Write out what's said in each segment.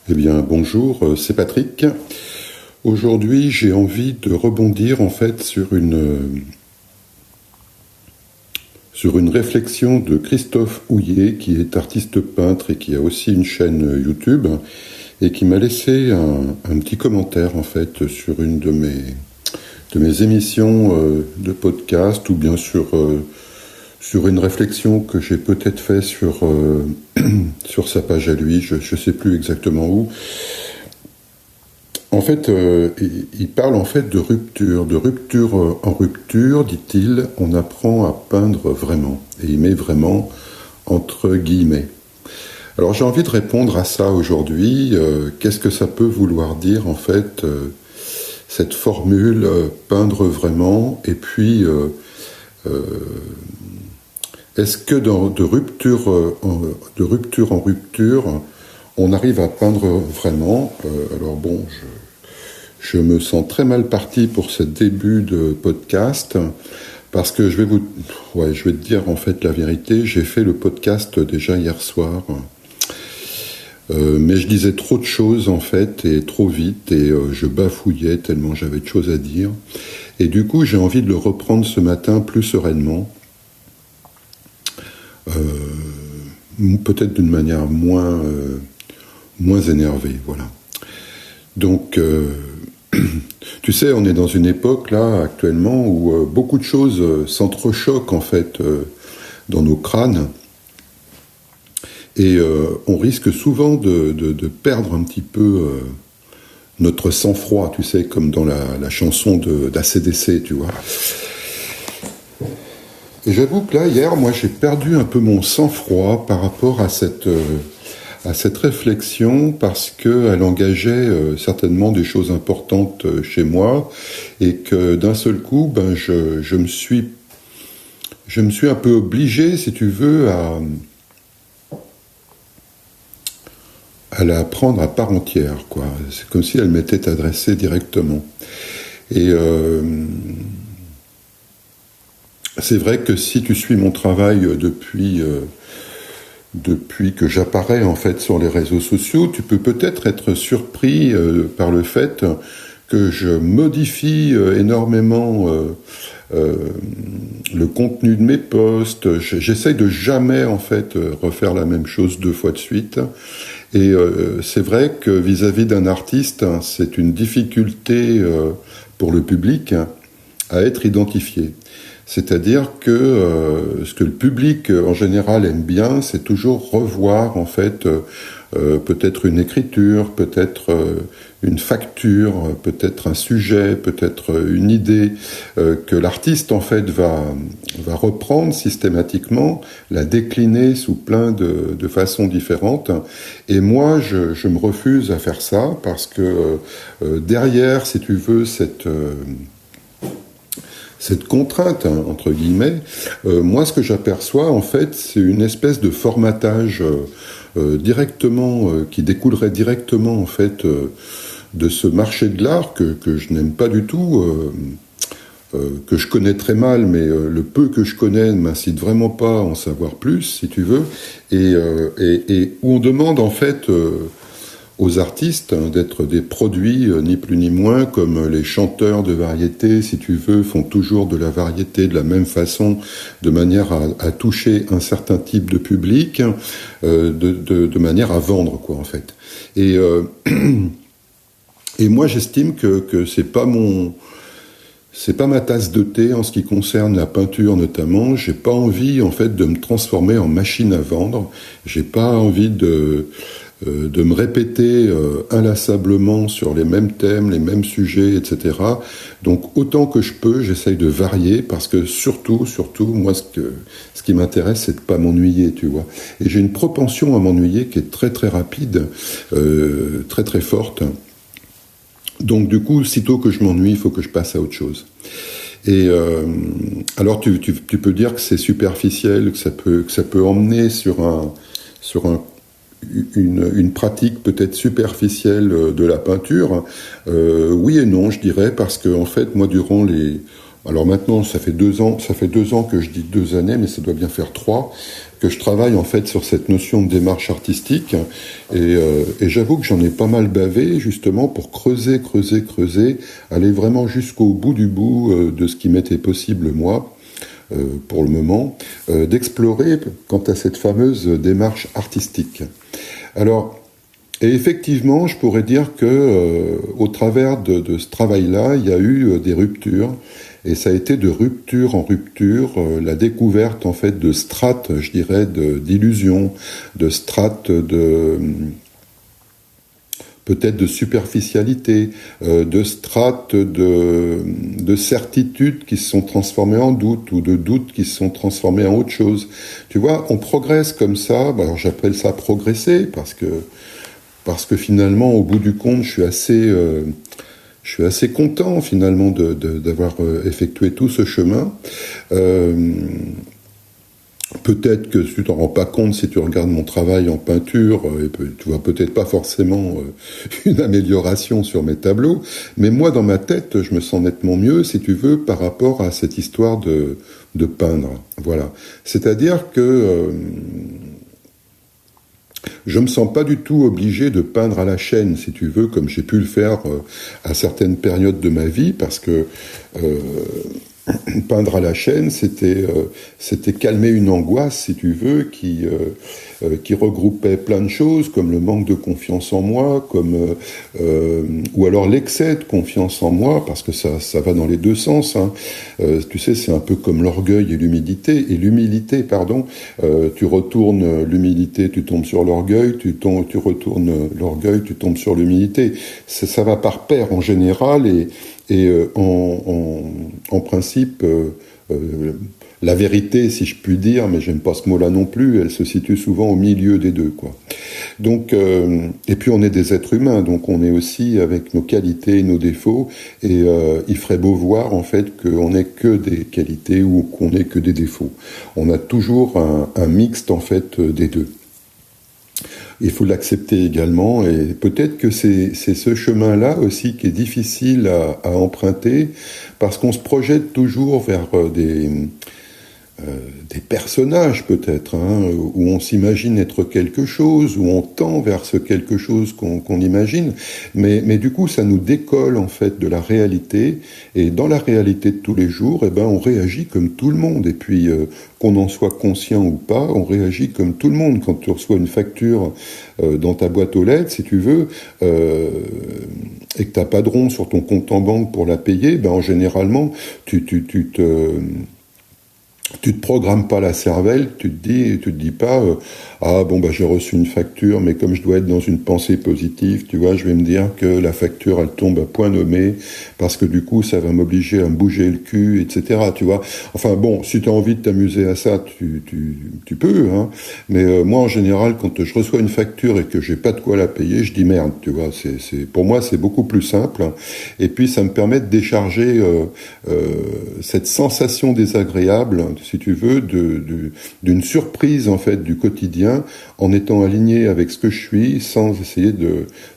Eh bien, bonjour, c'est Patrick. Aujourd'hui, j'ai envie de rebondir en fait sur une réflexion de Christophe Houillet, qui est artiste peintre et qui a aussi une chaîne YouTube, et qui m'a laissé un petit commentaire en fait sur une de mes émissions de podcast, ou bien sur une réflexion que j'ai peut-être fait sur sa page à lui, je ne sais plus exactement où. En fait, il parle en fait de rupture en rupture, dit-il, on apprend à peindre vraiment, et il met vraiment entre guillemets. Alors j'ai envie de répondre à ça aujourd'hui. Qu'est-ce que ça peut vouloir dire en fait, cette formule peindre vraiment, et puis est-ce que de rupture en rupture, on arrive à peindre vraiment? Alors bon, je me sens très mal parti pour ce début de podcast, parce que je vais te dire en fait la vérité. J'ai fait le podcast déjà hier soir, mais je disais trop de choses en fait, et trop vite, et je bafouillais tellement j'avais de choses à dire. Et du coup, j'ai envie de le reprendre ce matin plus sereinement. Peut-être d'une manière moins énervée, voilà. Donc, tu sais, on est dans une époque là actuellement où beaucoup de choses s'entrechoquent en fait dans nos crânes, et on risque souvent de perdre un petit peu notre sang-froid, tu sais, comme dans la chanson d'ACDC, tu vois. Et j'avoue que là, hier, moi, j'ai perdu un peu mon sang-froid par rapport à cette réflexion, parce qu'elle engageait certainement des choses importantes chez moi, et que d'un seul coup, je me suis un peu obligé, si tu veux, à la prendre à part entière, quoi. C'est comme si elle m'était adressée directement. Et c'est vrai que si tu suis mon travail depuis que j'apparais en fait sur les réseaux sociaux, tu peux peut-être être surpris par le fait que je modifie énormément le contenu de mes posts. J'essaye de jamais en fait refaire la même chose 2 fois de suite. Et c'est vrai que vis-à-vis d'un artiste, c'est une difficulté pour le public à être identifié. C'est-à-dire que ce que le public en général aime bien, c'est toujours revoir en fait peut-être une écriture, peut-être une facture, peut-être un sujet, peut-être une idée que l'artiste en fait va reprendre systématiquement, la décliner sous plein de façons différentes. Et moi, je me refuse à faire ça, parce que derrière, si tu veux, cette contrainte, hein, entre guillemets, moi, ce que j'aperçois, en fait, c'est une espèce de formatage directement, qui découlerait directement, en fait, de ce marché de l'art que je n'aime pas du tout, que je connais très mal, mais le peu que je connais ne m'incite vraiment pas à en savoir plus, si tu veux, et où on demande, en fait, aux artistes d'être des produits, ni plus ni moins, comme les chanteurs de variété, si tu veux, font toujours de la variété de la même façon, de manière à toucher un certain type de public, de manière à vendre, quoi, en fait. Et moi, j'estime que c'est pas ma tasse de thé en ce qui concerne la peinture notamment. J'ai pas envie, en fait, de me transformer en machine à vendre. J'ai pas envie de me répéter inlassablement sur les mêmes thèmes, les mêmes sujets, etc. Donc autant que je peux, j'essaye de varier, parce que surtout, moi, ce qui m'intéresse, c'est de pas m'ennuyer, tu vois. Et j'ai une propension à m'ennuyer qui est très très rapide, très très forte. Donc du coup, sitôt que je m'ennuie, il faut que je passe à autre chose. Et alors tu peux dire que c'est superficiel, que ça peut emmener sur une pratique peut-être superficielle de la peinture. Oui et non, je dirais, parce que en fait, moi, durant Alors maintenant, ça fait 2 ans que je dis 2 années, mais ça doit bien faire 3, que je travaille en fait sur cette notion de démarche artistique. Et j'avoue que j'en ai pas mal bavé, justement, pour creuser, aller vraiment jusqu'au bout du bout de ce qui m'était possible, moi, pour le moment, d'explorer quant à cette fameuse démarche artistique. Alors, et effectivement, je pourrais dire que au travers de ce travail-là, il y a eu des ruptures, et ça a été de rupture en rupture, la découverte en fait de strates, je dirais, d'illusions, de strates de peut-être de superficialité, de strates de certitudes qui se sont transformées en doutes, ou de doutes qui se sont transformés en autre chose. Tu vois, on progresse comme ça. Alors j'appelle ça progresser parce que finalement, au bout du compte, je suis assez content finalement d'avoir effectué tout ce chemin. Peut-être que tu t'en rends pas compte si tu regardes mon travail en peinture, et tu vois peut-être pas forcément une amélioration sur mes tableaux, mais moi dans ma tête, je me sens nettement mieux, si tu veux, par rapport à cette histoire de peindre. Voilà. C'est-à-dire que je me sens pas du tout obligé de peindre à la chaîne, si tu veux, comme j'ai pu le faire à certaines périodes de ma vie, parce que peindre à la chaîne, c'était calmer une angoisse, si tu veux, qui regroupait plein de choses, comme le manque de confiance en moi, ou alors l'excès de confiance en moi, parce que ça va dans les deux sens. Hein. Tu sais, c'est un peu comme l'orgueil et l'humilité. Et l'humilité, pardon, tu retournes l'humilité, tu tombes sur l'orgueil, tu retournes l'orgueil, tu tombes sur l'humilité. Ça va par paire en général, et en principe, la vérité, si je puis dire, mais j'aime pas ce mot-là non plus, elle se situe souvent au milieu des deux, quoi. Donc, et puis on est des êtres humains, donc on est aussi avec nos qualités et nos défauts, et il ferait beau voir en fait qu'on n'ait que des qualités ou qu'on n'ait que des défauts. On a toujours un mixte en fait des deux. Il faut l'accepter également, et peut-être que c'est ce chemin-là aussi qui est difficile à emprunter, parce qu'on se projette toujours vers des personnages peut-être, hein, où on s'imagine être quelque chose, où on tend vers ce quelque chose qu'on imagine, mais du coup ça nous décolle en fait de la réalité, et dans la réalité de tous les jours, eh ben on réagit comme tout le monde, et puis qu'on en soit conscient ou pas, on réagit comme tout le monde. Quand tu reçois une facture dans ta boîte aux lettres, si tu veux, et que t'as pas de rond sur ton compte en banque pour la payer, ben généralement tu te programmes pas la cervelle, tu te dis pas ah bon bah j'ai reçu une facture, mais comme je dois être dans une pensée positive, tu vois, je vais me dire que la facture elle tombe à point nommé, parce que du coup ça va m'obliger à me bouger le cul, etc. Tu vois. Enfin bon, si tu as envie de t'amuser à ça, tu peux, hein. Mais moi en général, quand je reçois une facture et que j'ai pas de quoi la payer, je dis merde, tu vois. Pour moi c'est beaucoup plus simple, et puis ça me permet de décharger cette sensation désagréable, si tu veux, d'une surprise en fait du quotidien, en étant aligné avec ce que je suis, sans essayer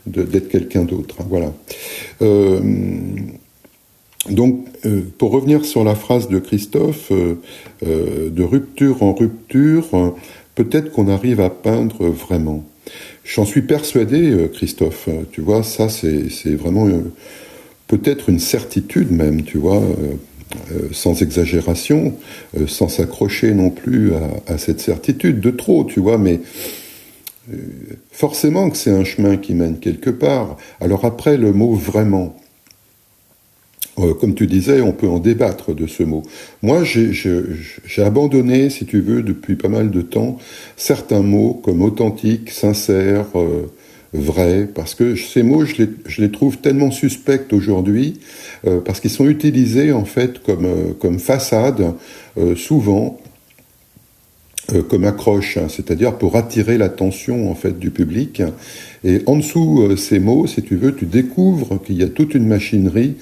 d'être quelqu'un d'autre. Voilà. Donc, pour revenir sur la phrase de Christophe, de rupture en rupture, peut-être qu'on arrive à peindre vraiment. J'en suis persuadé, Christophe. Tu vois, ça c'est vraiment peut-être une certitude même, tu vois. Sans exagération, sans s'accrocher non plus à cette certitude de trop, tu vois, mais forcément que c'est un chemin qui mène quelque part. Alors après, le mot « vraiment », comme tu disais, on peut en débattre de ce mot. Moi, j'ai abandonné, si tu veux, depuis pas mal de temps, certains mots comme authentique, sincère, vrai, parce que ces mots, je les trouve tellement suspects aujourd'hui, parce qu'ils sont utilisés en fait comme façade, souvent, comme accroche, hein, c'est-à-dire pour attirer l'attention en fait du public. Et en dessous ces mots, si tu veux, tu découvres qu'il y a toute une machinerie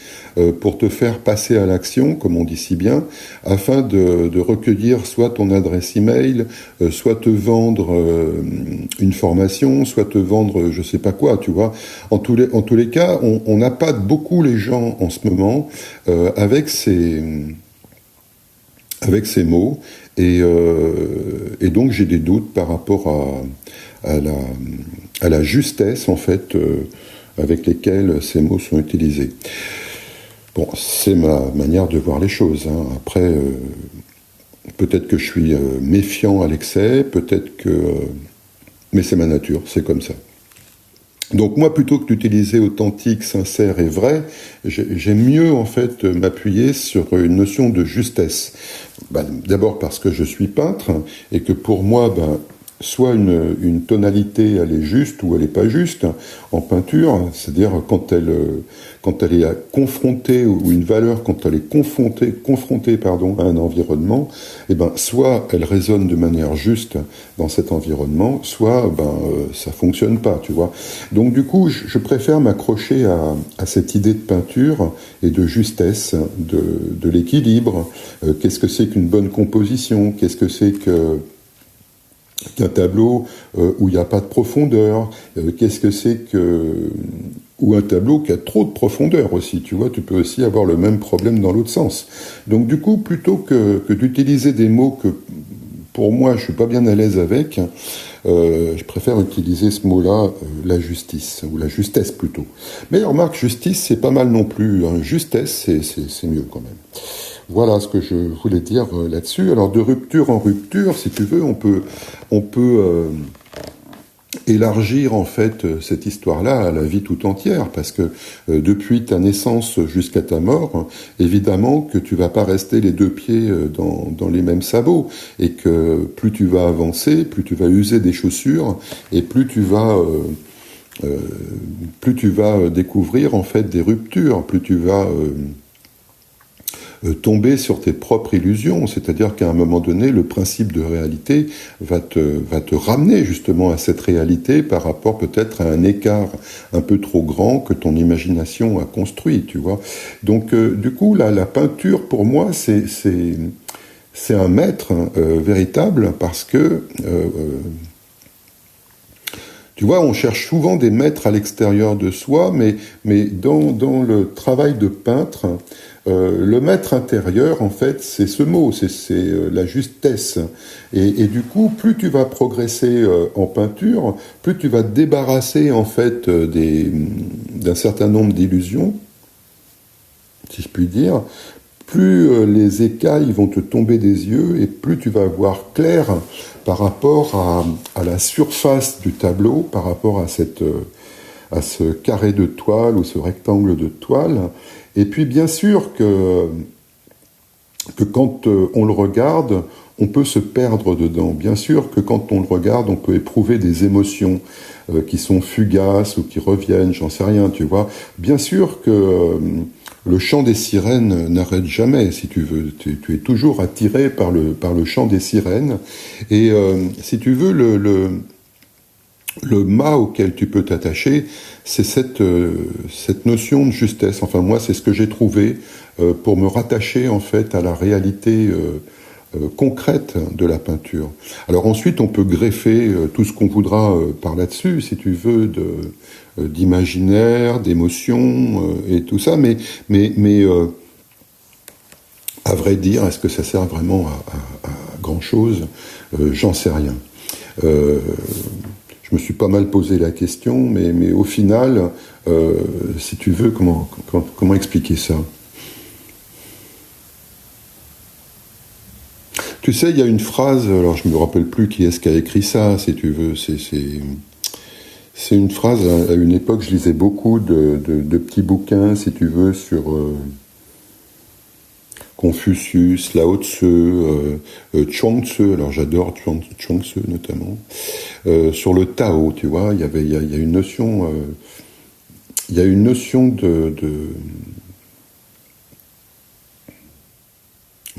pour te faire passer à l'action, comme on dit si bien, afin de recueillir soit ton adresse email, soit te vendre une formation, soit te vendre je sais pas quoi, tu vois. En tous les cas, on appâte beaucoup les gens en ce moment avec ces mots. Et donc j'ai des doutes par rapport à la justesse en fait avec lesquelles ces mots sont utilisés. Bon, c'est ma manière de voir les choses, hein. Après, peut-être que je suis méfiant à l'excès, peut-être que... mais c'est ma nature, c'est comme ça. Donc moi, plutôt que d'utiliser authentique, sincère et vrai, j'aime mieux en fait m'appuyer sur une notion de justesse. D'abord parce que je suis peintre et que pour moi, soit une tonalité elle est juste ou elle n'est pas juste en peinture, c'est-à-dire quand elle est confrontée, ou une valeur quand elle est confrontée à un environnement, soit elle résonne de manière juste dans cet environnement, soit ça fonctionne pas, tu vois. Donc du coup, je préfère m'accrocher à cette idée de peinture et de justesse, de l'équilibre. Qu'est-ce que c'est qu'une bonne composition? Qu'est-ce que c'est qu'un tableau où il n'y a pas de profondeur? Qu'est-ce que c'est ou un tableau qui a trop de profondeur aussi, tu vois, tu peux aussi avoir le même problème dans l'autre sens. Donc du coup, plutôt que d'utiliser des mots que pour moi je suis pas bien à l'aise avec, je préfère utiliser ce mot-là, la justice, ou la justesse plutôt. Mais remarque, justice, c'est pas mal non plus, hein. Justesse, c'est mieux quand même. Voilà ce que je voulais dire là-dessus. Alors de rupture en rupture, si tu veux, on peut élargir en fait cette histoire-là à la vie tout entière, parce que depuis ta naissance jusqu'à ta mort, évidemment que tu vas pas rester les deux pieds dans les mêmes sabots, et que plus tu vas avancer, plus tu vas user des chaussures, et plus tu vas découvrir en fait des ruptures, plus tu vas tomber sur tes propres illusions, c'est-à-dire qu'à un moment donné, le principe de réalité va te ramener justement à cette réalité par rapport peut-être à un écart un peu trop grand que ton imagination a construit, tu vois. Donc du coup, la peinture pour moi, c'est un maître véritable, parce que tu vois, on cherche souvent des maîtres à l'extérieur de soi, mais dans le travail de peintre, le maître intérieur, en fait, c'est ce mot, c'est la justesse. Et du coup, plus tu vas progresser en peinture, plus tu vas te débarrasser, en fait, d'un certain nombre d'illusions, si je puis dire, plus les écailles vont te tomber des yeux, et plus tu vas voir clair par rapport à la surface du tableau, par rapport à ce carré de toile ou ce rectangle de toile. Et puis bien sûr que quand on le regarde, on peut se perdre dedans. Bien sûr que quand on le regarde, on peut éprouver des émotions qui sont fugaces ou qui reviennent, j'en sais rien, tu vois. Bien sûr que le chant des sirènes n'arrête jamais, si tu veux. Tu es toujours attiré par le chant des sirènes. Et si tu veux, le mât auquel tu peux t'attacher, c'est cette notion de justesse. Enfin, moi, c'est ce que j'ai trouvé pour me rattacher, en fait, à la réalité concrète de la peinture. Alors ensuite, on peut greffer tout ce qu'on voudra par là-dessus, si tu veux, d'imaginaire, d'émotion et tout ça, mais à vrai dire, est-ce que ça sert vraiment à grand-chose? J'en sais rien. Je me suis pas mal posé la question, mais au final, si tu veux, comment expliquer ça? Tu sais, il y a une phrase, alors je me rappelle plus qui est-ce qui a écrit ça, si tu veux, c'est une phrase, à une époque, je lisais beaucoup de petits bouquins, si tu veux, sur Confucius, Lao Tzu, Chuang Tzu, alors j'adore Chuang Tzu notamment, sur le Tao, tu vois, il y a une notion, il y a une notion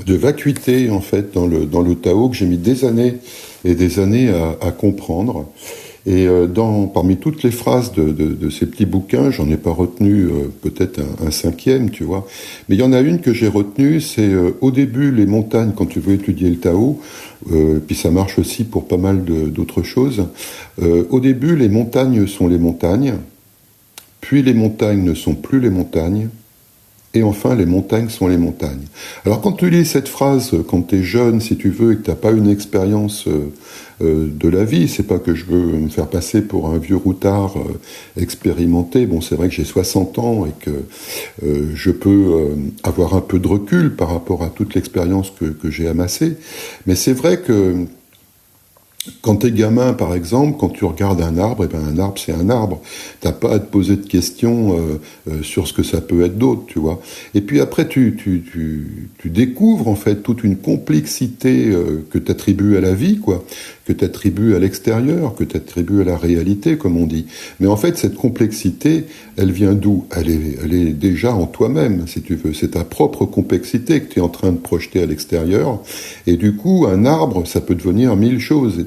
de vacuité en fait dans le Tao que j'ai mis des années et des années à comprendre. Et parmi toutes les phrases de ces petits bouquins, j'en ai pas retenu peut-être un cinquième, tu vois. Mais il y en a une que j'ai retenue, c'est au début les montagnes quand tu veux étudier le Tao. Puis ça marche aussi pour pas mal d'autres choses. Au début, les montagnes sont les montagnes, puis les montagnes ne sont plus les montagnes. Et enfin, les montagnes sont les montagnes. Alors quand tu lis cette phrase, quand tu es jeune, si tu veux, et que tu n'as pas une expérience de la vie, c'est pas que je veux me faire passer pour un vieux routard expérimenté. Bon, c'est vrai que j'ai 60 ans et que je peux avoir un peu de recul par rapport à toute l'expérience que j'ai amassée. Mais c'est vrai que quand t'es gamin, par exemple, quand tu regardes un arbre, eh ben un arbre c'est un arbre. T'as pas à te poser de questions sur ce que ça peut être d'autre, tu vois. Et puis après, tu découvres en fait toute une complexité que t'attribues à la vie, quoi, que t'attribues à l'extérieur, que t'attribues à la réalité, comme on dit. Mais en fait, cette complexité, elle vient d'où ? Elle est déjà en toi-même, si tu veux. C'est ta propre complexité que tu es en train de projeter à l'extérieur. Et du coup, un arbre, ça peut devenir mille choses.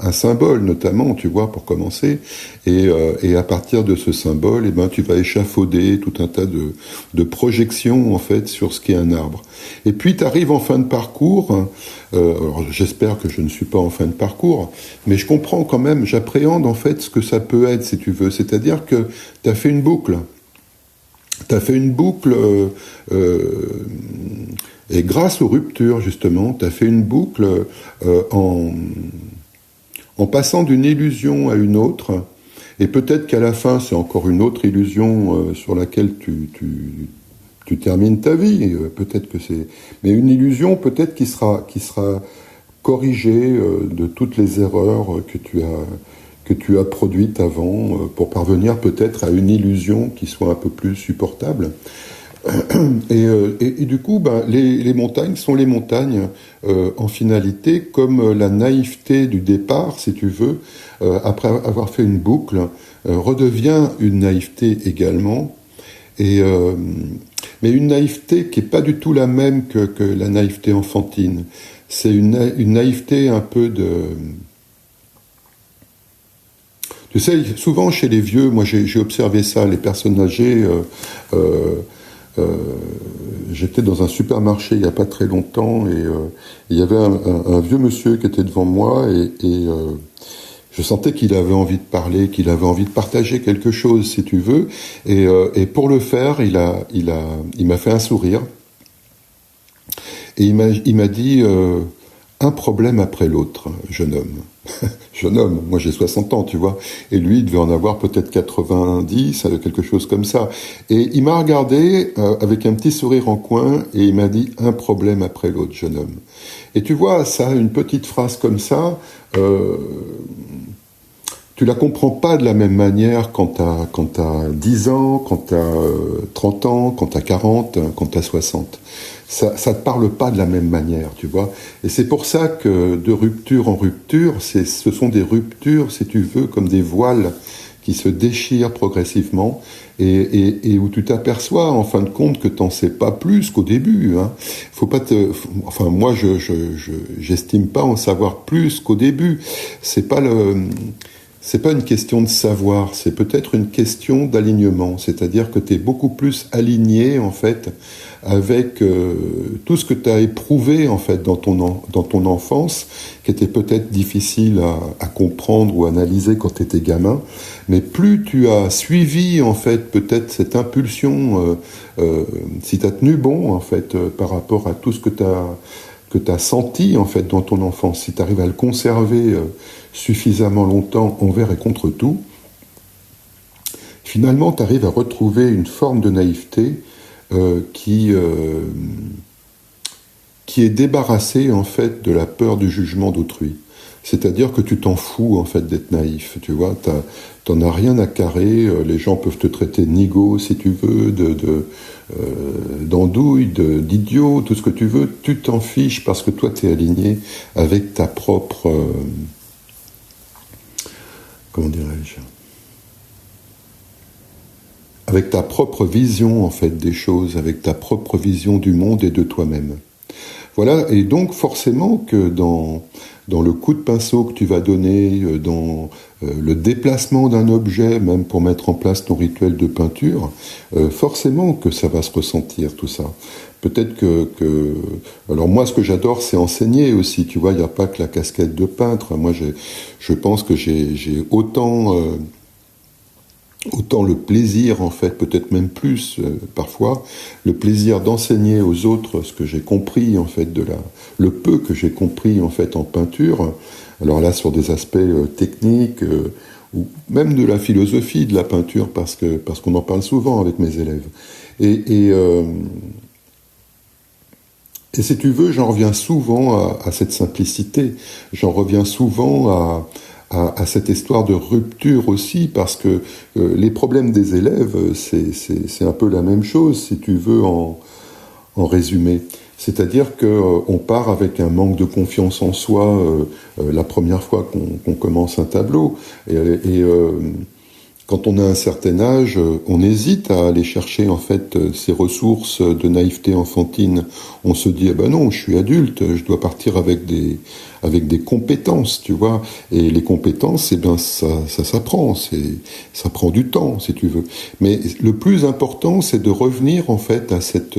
Un symbole notamment, tu vois, pour commencer, et à partir de ce symbole, eh ben, tu vas échafauder tout un tas de projections en fait sur ce qu'est un arbre. Et puis tu arrives en fin de parcours. Alors, j'espère que je ne suis pas en fin de parcours, mais je comprends quand même, j'appréhende en fait ce que ça peut être, si tu veux. C'est-à-dire que tu as fait une boucle. T'as fait une boucle, et grâce aux ruptures, justement, t'as fait une boucle en passant d'une illusion à une autre, et peut-être qu'à la fin, c'est encore une autre illusion sur laquelle tu termines ta vie, peut-être que c'est... Mais une illusion peut-être qui sera corrigée de toutes les erreurs que tu as produites avant, pour parvenir peut-être à une illusion qui soit un peu plus supportable. Et du coup, ben, les montagnes sont les montagnes en finalité, comme la naïveté du départ, si tu veux, après avoir fait une boucle, redevient une naïveté également. Mais une naïveté qui n'est pas du tout la même que la naïveté enfantine. C'est une naïveté un peu de... Tu sais, souvent chez les vieux, moi j'ai observé ça, les personnes âgées... j'étais dans un supermarché il n'y a pas très longtemps et il y avait un vieux monsieur qui était devant moi et je sentais qu'il avait envie de parler, qu'il avait envie de partager quelque chose, si tu veux. Et pour le faire, il m'a fait un sourire et il m'a dit un problème après l'autre, jeune homme. Jeune homme, moi j'ai 60 ans, tu vois, et lui il devait en avoir peut-être 90, quelque chose comme ça. Et il m'a regardé avec un petit sourire en coin et il m'a dit un problème après l'autre, jeune homme. Et tu vois, ça, une petite phrase comme ça, tu la comprends pas de la même manière quand t'as 10 ans, quand t'as 30 ans, quand t'as 40, quand t'as 60. Ça te parle pas de la même manière, tu vois. Et c'est pour ça que de rupture en rupture, ce sont des ruptures, si tu veux, comme des voiles qui se déchirent progressivement et où tu t'aperçois, en fin de compte, que t'en sais pas plus qu'au début, hein. Faut pas enfin, moi, j'estime pas en savoir plus qu'au début. C'est pas une question de savoir, c'est peut-être une question d'alignement, c'est-à-dire que tu es beaucoup plus aligné en fait avec tout ce que tu as éprouvé en fait dans ton enfance, qui était peut-être difficile à comprendre ou analyser quand tu étais gamin, mais plus tu as suivi en fait peut-être cette impulsion, si tu as tenu bon en fait par rapport à tout ce que tu as senti en fait dans ton enfance, si tu arrives à le conserver suffisamment longtemps envers et contre tout, finalement tu arrives à retrouver une forme de naïveté qui est débarrassée en fait de la peur du jugement d'autrui. C'est-à-dire que tu t'en fous en fait d'être naïf, tu vois, t'en as rien à carrer, les gens peuvent te traiter de nigo si tu veux, d'andouille, d'idiot, tout ce que tu veux, tu t'en fiches parce que toi t'es aligné avec ta propre... comment dirais-je ? Avec ta propre vision en fait des choses, avec ta propre vision du monde et de toi-même. Voilà, et donc forcément que dans le coup de pinceau que tu vas donner, dans le déplacement d'un objet, même pour mettre en place ton rituel de peinture, forcément que ça va se ressentir tout ça. Peut-être alors moi, ce que j'adore, c'est enseigner aussi. Tu vois, il n'y a pas que la casquette de peintre. Moi, je pense que j'ai autant le plaisir, en fait, peut-être même plus parfois, le plaisir d'enseigner aux autres ce que j'ai compris, en fait, le peu que j'ai compris, en fait, en peinture. Alors là, sur des aspects techniques, ou même de la philosophie de la peinture, parce qu'on en parle souvent avec mes élèves. Et si tu veux, j'en reviens souvent à cette simplicité. J'en reviens souvent à cette histoire de rupture aussi, parce que les problèmes des élèves, c'est un peu la même chose, si tu veux, en résumé. C'est-à-dire qu'on part avec un manque de confiance en soi la première fois qu'on commence un tableau. Quand on a un certain âge, on hésite à aller chercher en fait ces ressources de naïveté enfantine. On se dit, ah ben non, je suis adulte, je dois partir avec des compétences, tu vois. Et les compétences, eh ben ça s'apprend, ça prend du temps, si tu veux. Mais le plus important, c'est de revenir en fait à cette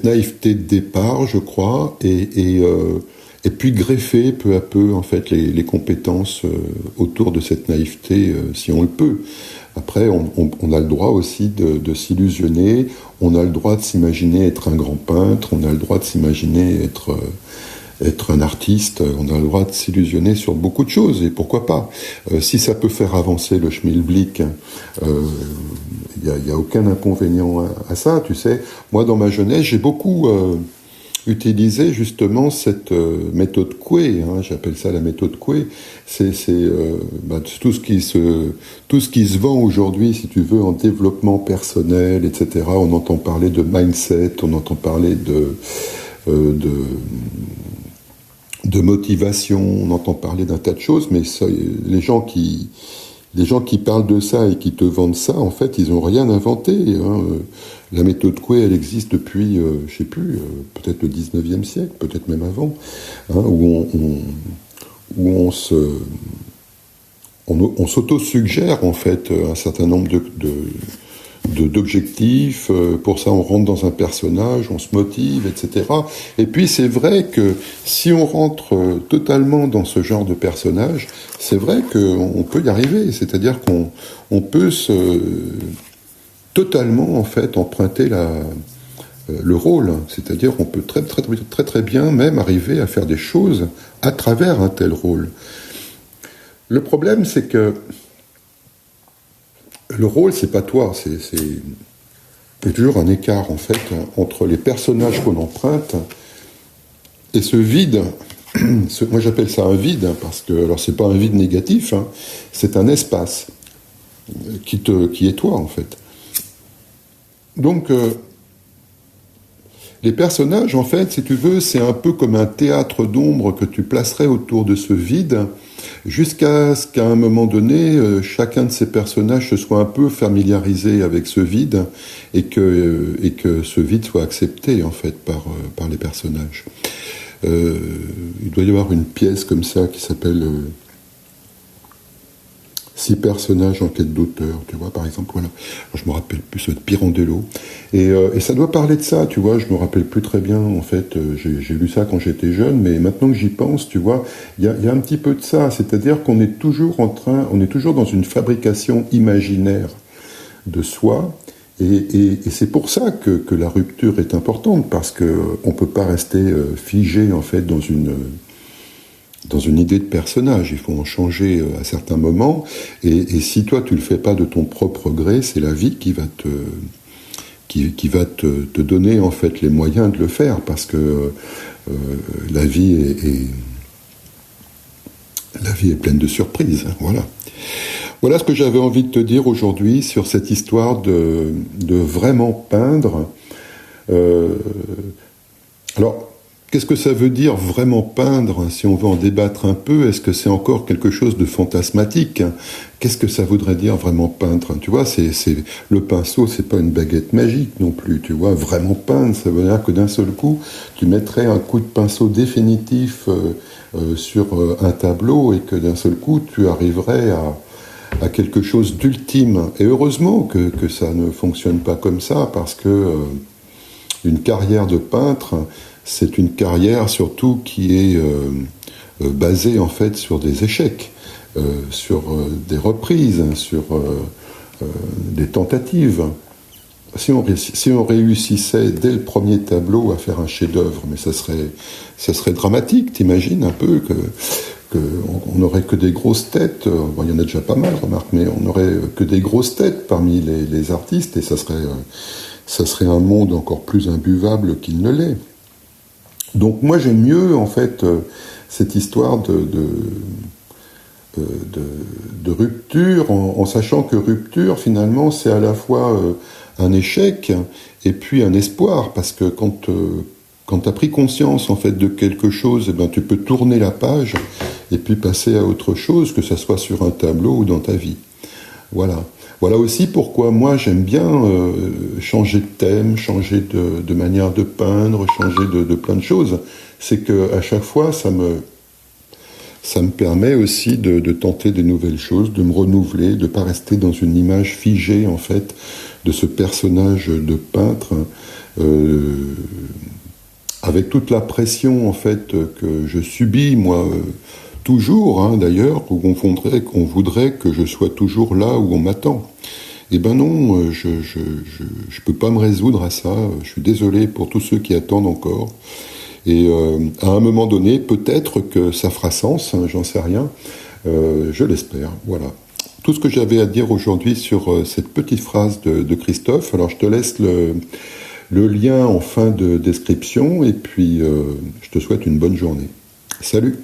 naïveté de départ, je crois, et puis greffer peu à peu en fait les compétences autour de cette naïveté, si on le peut. Après, on a le droit aussi de s'illusionner, on a le droit de s'imaginer être un grand peintre, on a le droit de s'imaginer être un artiste, on a le droit de s'illusionner sur beaucoup de choses, et pourquoi pas. Si ça peut faire avancer le schmilblick, il y a aucun inconvénient à ça, tu sais. Moi, dans ma jeunesse, j'ai beaucoup utilisé justement cette méthode Coué, j'appelle ça la méthode Coué. C'est tout ce qui se vend aujourd'hui, si tu veux, en développement personnel, etc. On entend parler de mindset, on entend parler de motivation, on entend parler d'un tas de choses, mais ça, les gens qui parlent de ça et qui te vendent ça, en fait, ils n'ont rien inventé. La méthode Coué, elle existe depuis, je sais plus, peut-être le 19e siècle, peut-être même avant, où on s'auto-suggère, en fait, un certain nombre d'objectifs. Pour ça, on rentre dans un personnage, on se motive, etc. Et puis, c'est vrai que si on rentre totalement dans ce genre de personnage, c'est vrai qu'on peut y arriver. C'est-à-dire qu'on peut totalement, en fait, emprunter le rôle. C'est-à-dire qu'on peut très, très, très, très bien même arriver à faire des choses à travers un tel rôle. Le problème, c'est que le rôle, c'est pas toi, il y a toujours un écart, en fait, entre les personnages qu'on emprunte et ce vide. Moi, j'appelle ça un vide, parce que, alors, c'est pas un vide négatif, c'est un espace qui est toi, en fait. Donc, les personnages, en fait, si tu veux, c'est un peu comme un théâtre d'ombre que tu placerais autour de ce vide, jusqu'à ce qu'à un moment donné, chacun de ces personnages se soit un peu familiarisé avec ce vide, et que ce vide soit accepté, en fait, par les personnages. Il doit y avoir une pièce comme ça qui s'appelle 6 personnages en quête d'auteur, tu vois, par exemple, voilà. Alors, je me rappelle plus de Pirandello. Et ça doit parler de ça, tu vois, je me rappelle plus très bien, en fait, j'ai lu ça quand j'étais jeune, mais maintenant que j'y pense, tu vois, il y a un petit peu de ça, c'est-à-dire qu'on est toujours dans une fabrication imaginaire de soi, et c'est pour ça que la rupture est importante, parce qu'on peut pas rester figé, en fait, dans une idée de personnage. Il faut en changer à certains moments, et si toi tu le fais pas de ton propre gré, c'est la vie qui va te donner, en fait, les moyens de le faire, parce que la vie est pleine de surprises, voilà ce que j'avais envie de te dire aujourd'hui sur cette histoire de vraiment peindre. Alors, qu'est-ce que ça veut dire vraiment peindre, si on veut en débattre un peu? Est-ce que c'est encore quelque chose de fantasmatique, qu'est-ce que ça voudrait dire vraiment peindre? Tu vois, le pinceau, c'est pas une baguette magique non plus. Tu vois, vraiment peindre, ça veut dire que d'un seul coup, tu mettrais un coup de pinceau définitif sur un tableau et que d'un seul coup, tu arriverais à quelque chose d'ultime. Et heureusement que ça ne fonctionne pas comme ça, parce que une carrière de peintre, c'est une carrière surtout qui est basée en fait sur des échecs. Sur des reprises, sur des tentatives. Si on réussissait dès le premier tableau à faire un chef-d'œuvre, mais ça serait dramatique, t'imagines un peu on n'aurait que des grosses têtes, bon, il y en a déjà pas mal, remarque, mais on n'aurait que des grosses têtes parmi les artistes, et ça serait un monde encore plus imbuvable qu'il ne l'est. Donc moi j'aime mieux en fait cette histoire de rupture, en sachant que rupture, finalement, c'est à la fois un échec et puis un espoir, parce que quand tu as pris conscience en fait de quelque chose, eh ben, tu peux tourner la page et puis passer à autre chose, que ça soit sur un tableau ou dans ta vie. Voilà. Voilà aussi pourquoi moi j'aime bien changer de thème, changer de manière de peindre, changer de plein de choses. C'est que à chaque fois, ça me permet aussi de tenter des nouvelles choses, de me renouveler, de ne pas rester dans une image figée, en fait, de ce personnage de peintre, avec toute la pression, en fait, que je subis, moi, toujours, hein, d'ailleurs, où on voudrait que je sois toujours là où on m'attend. Eh ben non, je peux pas me résoudre à ça, je suis désolé pour tous ceux qui attendent encore. Et à un moment donné, peut-être que ça fera sens, hein, j'en sais rien, je l'espère, voilà. Tout ce que j'avais à dire aujourd'hui sur cette petite phrase de Christophe, alors je te laisse le lien en fin de description, et puis je te souhaite une bonne journée. Salut!